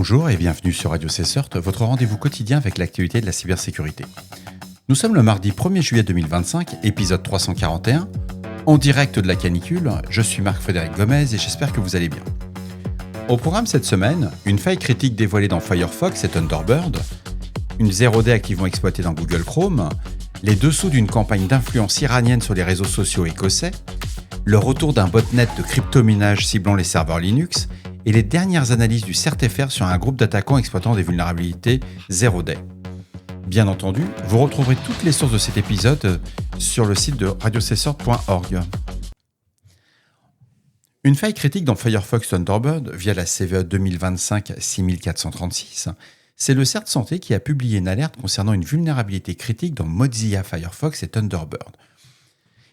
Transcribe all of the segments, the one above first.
Bonjour et bienvenue sur Radio CSERT, votre rendez-vous quotidien avec l'actualité de la cybersécurité. Nous sommes le mardi 1er juillet 2025, épisode 341. En direct de la canicule, je suis Marc-Frédéric Gomez et j'espère que vous allez bien. Au programme cette semaine, une faille critique dévoilée dans Firefox et Thunderbird, une 0D activement exploitée dans Google Chrome, les dessous d'une campagne d'influence iranienne sur les réseaux sociaux écossais, le retour d'un botnet de cryptominage ciblant les serveurs Linux et les dernières analyses du CERT-FR sur un groupe d'attaquants exploitant des vulnérabilités 0D. Bien entendu, vous retrouverez toutes les sources de cet épisode sur le site de radiocessor.org. Une faille critique dans Firefox Thunderbird via la CVE 2025-6436, c'est le CERT Santé qui a publié une alerte concernant une vulnérabilité critique dans Mozilla Firefox et Thunderbird.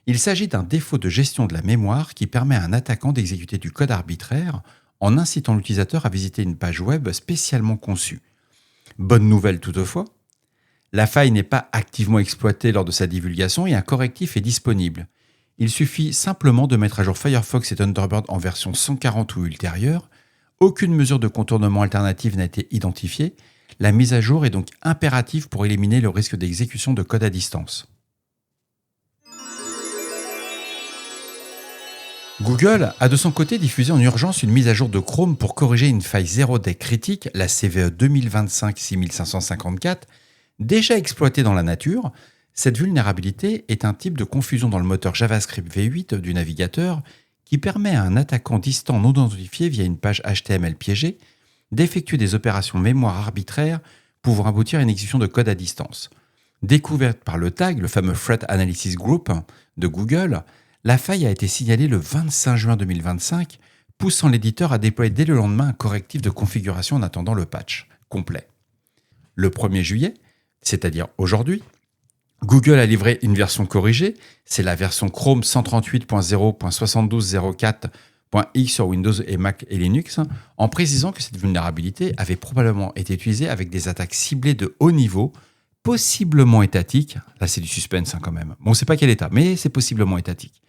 Il s'agit d'un défaut de gestion de la mémoire qui permet à un attaquant d'exécuter du code arbitraire en incitant l'utilisateur à visiter une page web spécialement conçue. Bonne nouvelle toutefois, la faille n'est pas activement exploitée lors de sa divulgation et un correctif est disponible. Il suffit simplement de mettre à jour Firefox et Thunderbird en version 140 ou ultérieure. Aucune mesure de contournement alternative n'a été identifiée. La mise à jour est donc impérative pour éliminer le risque d'exécution de code à distance. Google a de son côté diffusé en urgence une mise à jour de Chrome pour corriger une faille 0D critique, la CVE 2025-6554, déjà exploitée dans la nature. Cette vulnérabilité est un type de confusion dans le moteur JavaScript V8 du navigateur qui permet à un attaquant distant non identifié via une page HTML piégée d'effectuer des opérations mémoire arbitraires pouvant aboutir à une exécution de code à distance. Découverte par le TAG, le fameux Threat Analysis Group de Google, la faille a été signalée le 25 juin 2025, poussant l'éditeur à déployer dès le lendemain un correctif de configuration en attendant le patch complet. Le 1er juillet, c'est-à-dire aujourd'hui, Google a livré une version corrigée, c'est la version Chrome 138.0.7204.x sur Windows et Mac et Linux, en précisant que cette vulnérabilité avait probablement été utilisée avec des attaques ciblées de haut niveau, possiblement étatiques. Là, c'est du suspense quand même. Bon, on ne sait pas quel état, mais c'est possiblement étatique.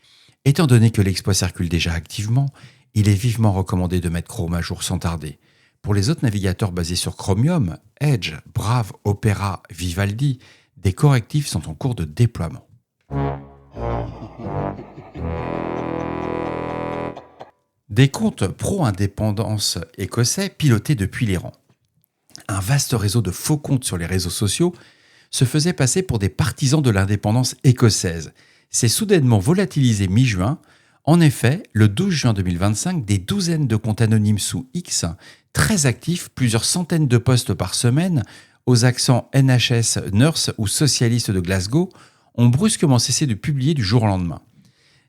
Étant donné que l'exploit circule déjà activement, il est vivement recommandé de mettre Chrome à jour sans tarder. Pour les autres navigateurs basés sur Chromium, Edge, Brave, Opera, Vivaldi, des correctifs sont en cours de déploiement. Des comptes pro-indépendance écossais pilotés depuis l'Iran. Un vaste réseau de faux comptes sur les réseaux sociaux se faisait passer pour des partisans de l'indépendance écossaise. C'est soudainement volatilisé mi-juin. En effet, le 12 juin 2025, des douzaines de comptes anonymes sous X, très actifs, plusieurs centaines de posts par semaine, aux accents NHS, Nurse ou socialistes de Glasgow, ont brusquement cessé de publier du jour au lendemain.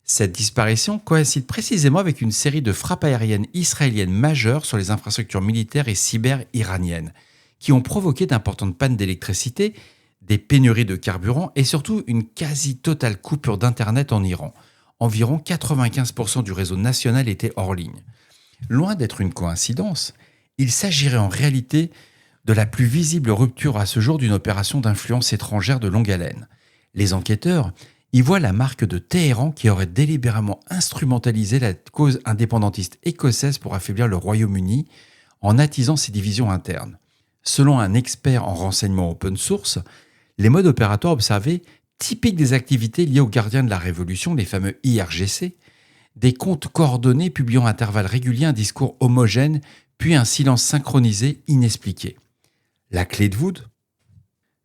Cette disparition coïncide précisément avec une série de frappes aériennes israéliennes majeures sur les infrastructures militaires et cyber iraniennes, qui ont provoqué d'importantes pannes d'électricité, des pénuries de carburant et surtout une quasi-totale coupure d'Internet en Iran. Environ 95% du réseau national était hors ligne. Loin d'être une coïncidence, il s'agirait en réalité de la plus visible rupture à ce jour d'une opération d'influence étrangère de longue haleine. Les enquêteurs y voient la marque de Téhéran qui aurait délibérément instrumentalisé la cause indépendantiste écossaise pour affaiblir le Royaume-Uni en attisant ses divisions internes. Selon un expert en renseignement open source, les modes opératoires observés, typiques des activités liées aux gardiens de la Révolution, les fameux IRGC, des comptes coordonnés publiant à intervalles réguliers un discours homogène, puis un silence synchronisé inexpliqué. La clé de voûte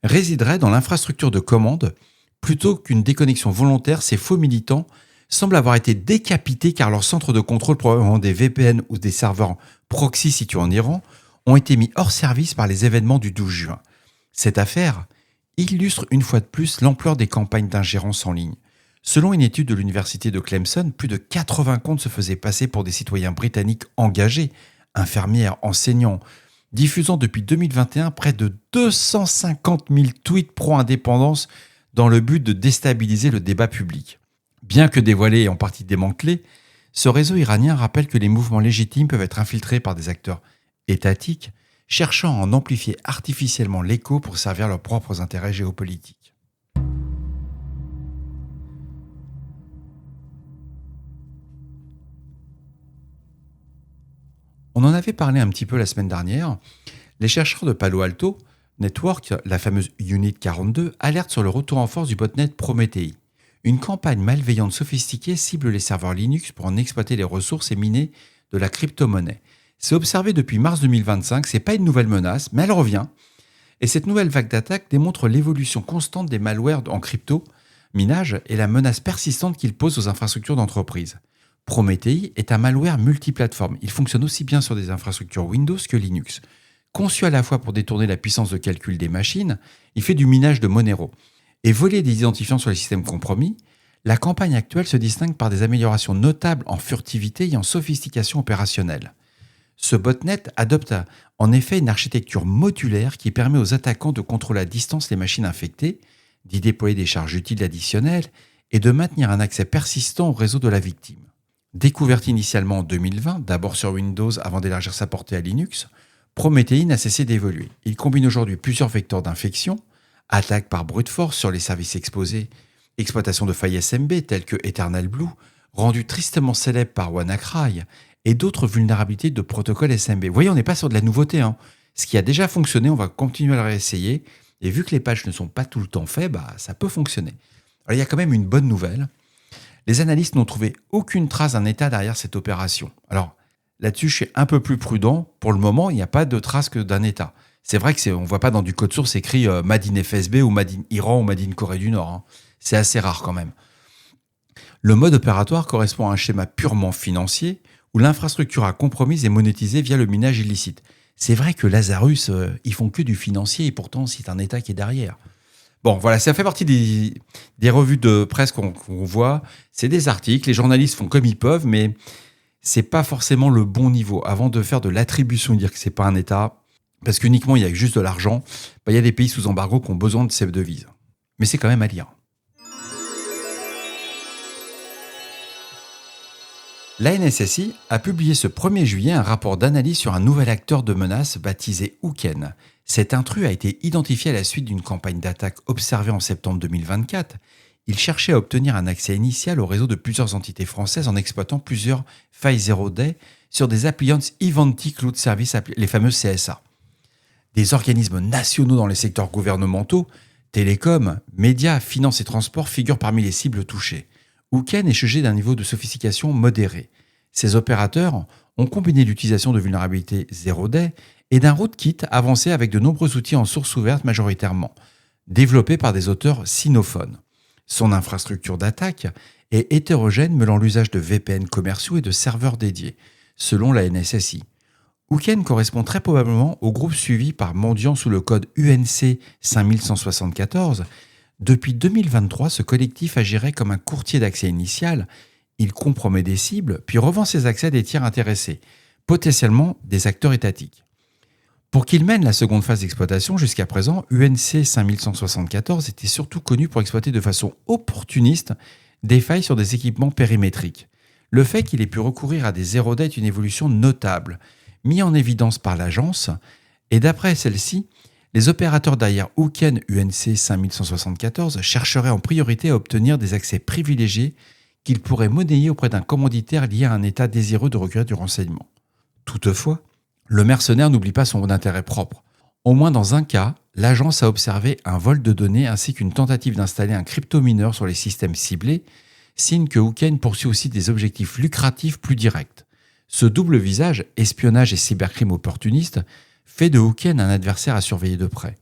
résiderait dans l'infrastructure de commande. Plutôt qu'une déconnexion volontaire, ces faux militants semblent avoir été décapités car leurs centres de contrôle, probablement des VPN ou des serveurs proxy situés en Iran, ont été mis hors service par les événements du 12 juin. Cette affaire illustre une fois de plus l'ampleur des campagnes d'ingérence en ligne. Selon une étude de l'université de Clemson, plus de 80 comptes se faisaient passer pour des citoyens britanniques engagés, infirmières, enseignants, diffusant depuis 2021 près de 250 000 tweets pro-indépendance dans le but de déstabiliser le débat public. Bien que dévoilé et en partie démantelé, ce réseau iranien rappelle que les mouvements légitimes peuvent être infiltrés par des acteurs étatiques, cherchant à en amplifier artificiellement l'écho pour servir leurs propres intérêts géopolitiques. On en avait parlé un petit peu la semaine dernière. Les chercheurs de Palo Alto Network, la fameuse Unit 42, alertent sur le retour en force du botnet Prométhée. Une campagne malveillante sophistiquée cible les serveurs Linux pour en exploiter les ressources et miner de la crypto-monnaie. C'est observé depuis mars 2025, c'est pas une nouvelle menace, mais elle revient. Et cette nouvelle vague d'attaques démontre l'évolution constante des malwares en crypto, minage et la menace persistante qu'il pose aux infrastructures d'entreprise. Prométhée est un malware multiplateforme. Il fonctionne aussi bien sur des infrastructures Windows que Linux. Conçu à la fois pour détourner la puissance de calcul des machines, il fait du minage de Monero. Et voler des identifiants sur les systèmes compromis, la campagne actuelle se distingue par des améliorations notables en furtivité et en sophistication opérationnelle. Ce botnet adopte en effet une architecture modulaire qui permet aux attaquants de contrôler à distance les machines infectées, d'y déployer des charges utiles additionnelles et de maintenir un accès persistant au réseau de la victime. Découverte initialement en 2020, d'abord sur Windows avant d'élargir sa portée à Linux, Prométhée n'a cessé d'évoluer. Il combine aujourd'hui plusieurs vecteurs d'infection, attaques par brute force sur les services exposés, exploitation de failles SMB telles que Eternal Blue, rendu tristement célèbre par WannaCry, et d'autres vulnérabilités de protocoles SMB. Vous voyez, on n'est pas sur de la nouveauté. Ce qui a déjà fonctionné, on va continuer à le réessayer. Et vu que les patchs ne sont pas tout le temps faits, ça peut fonctionner. Alors, il y a quand même une bonne nouvelle. Les analystes n'ont trouvé aucune trace d'un état derrière cette opération. Alors, là-dessus, je suis un peu plus prudent. Pour le moment, il n'y a pas de trace que d'un état. C'est vrai qu'on ne voit pas dans du code source écrit Made in FSB ou Made in Iran ou Made in Corée du Nord. C'est assez rare quand même. Le mode opératoire correspond à un schéma purement financier où l'infrastructure a compromise et monétisée via le minage illicite. C'est vrai que Lazarus, ils font que du financier et pourtant c'est un État qui est derrière. Bon, voilà, ça fait partie des revues de presse qu'on voit. C'est des articles, les journalistes font comme ils peuvent, mais c'est pas forcément le bon niveau. Avant de faire de l'attribution et dire que c'est pas un État, parce qu'uniquement il y a juste de l'argent, il y a des pays sous embargo qui ont besoin de ces devises. Mais c'est quand même à lire. La NSSI a publié ce 1er juillet un rapport d'analyse sur un nouvel acteur de menace baptisé Ouken. Cet intrus a été identifié à la suite d'une campagne d'attaque observée en septembre 2024. Il cherchait à obtenir un accès initial au réseau de plusieurs entités françaises en exploitant plusieurs failles zero day sur des appliances Ivanti Cloud Service, les fameuses CSA. Des organismes nationaux dans les secteurs gouvernementaux, télécoms, médias, finances et transports figurent parmi les cibles touchées. Ouken est jugé d'un niveau de sophistication modéré. Ces opérateurs ont combiné l'utilisation de vulnérabilités zero day et d'un rootkit avancé avec de nombreux outils en source ouverte majoritairement, développés par des auteurs sinophones. Son infrastructure d'attaque est hétérogène mêlant l'usage de VPN commerciaux et de serveurs dédiés, selon la NSSI. Ouken correspond très probablement au groupe suivi par mendiant sous le code UNC 5174. Depuis 2023, ce collectif agirait comme un courtier d'accès initial. Il compromet des cibles, puis revend ses accès à des tiers intéressés, potentiellement des acteurs étatiques. Pour qu'il mène la seconde phase d'exploitation, jusqu'à présent, UNC 5174 était surtout connu pour exploiter de façon opportuniste des failles sur des équipements périmétriques. Le fait qu'il ait pu recourir à des zero day est une évolution notable, mise en évidence par l'agence, et d'après celle-ci, les opérateurs derrière Ouken UNC 5174 chercheraient en priorité à obtenir des accès privilégiés qu'ils pourraient monnayer auprès d'un commanditaire lié à un État désireux de recueillir du renseignement. Toutefois, le mercenaire n'oublie pas son intérêt propre. Au moins dans un cas, l'agence a observé un vol de données ainsi qu'une tentative d'installer un cryptomineur sur les systèmes ciblés, signe que Ouken poursuit aussi des objectifs lucratifs plus directs. Ce double visage, espionnage et cybercrime opportuniste, fait de Ouken un adversaire à surveiller de près.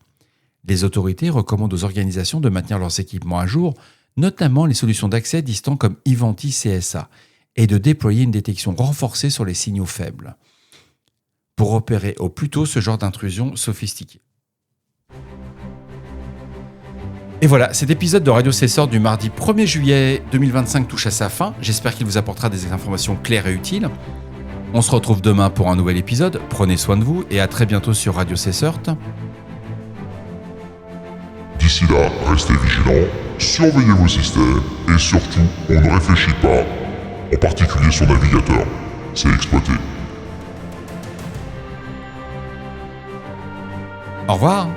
Les autorités recommandent aux organisations de maintenir leurs équipements à jour, notamment les solutions d'accès distants comme Ivanti CSA, et de déployer une détection renforcée sur les signaux faibles, pour opérer au plus tôt ce genre d'intrusion sophistiquée. Et voilà, cet épisode de Radio Cesseur du mardi 1er juillet 2025 touche à sa fin. J'espère qu'il vous apportera des informations claires et utiles. On se retrouve demain pour un nouvel épisode. Prenez soin de vous et à très bientôt sur Radio Cesseur. D'ici là, restez vigilants, surveillez vos systèmes et surtout, on ne réfléchit pas, en particulier son navigateur. C'est exploité. Au revoir.